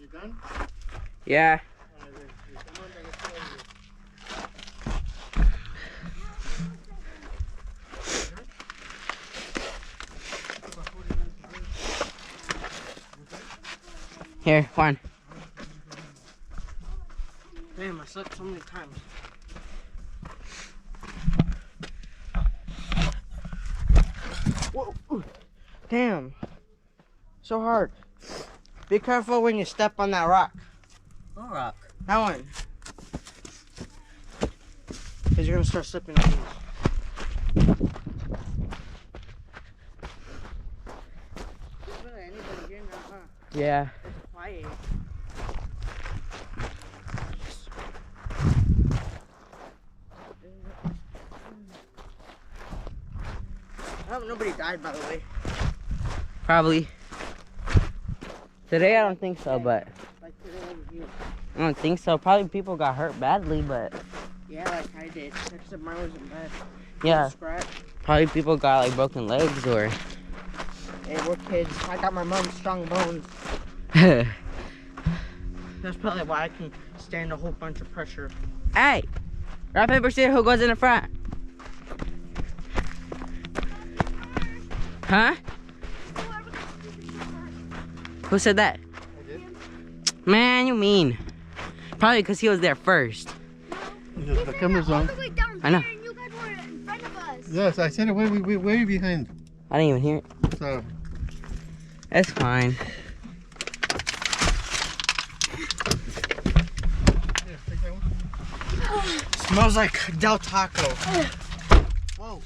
You done? Yeah. Here, one. Damn, I sucked so many times. Whoa. Damn. So hard. Be careful when you step on that rock. What rock? That one. Because you're going to start slipping on these. Yeah. It's quiet. I hope nobody died, by the way. Probably. Today I don't think so, but Like today over here. I don't think so. Probably people got hurt badly, but Yeah, like I did. Except mine wasn't bad. yeah. Scratch. Probably people got like broken legs or. Hey, we're kids. I got my mom's strong bones. That's probably why I can stand a whole bunch of pressure. Hey! Rock, paper, scissors, who goes in the front? Huh? Who said that? I did. Man, you mean. Probably because he was there first. The camera's on. I know. And you guys were in front of us. Yes, I said it way behind. I didn't even hear it. So, That's fine. yeah, take that one. Smells like Del Taco. Whoa.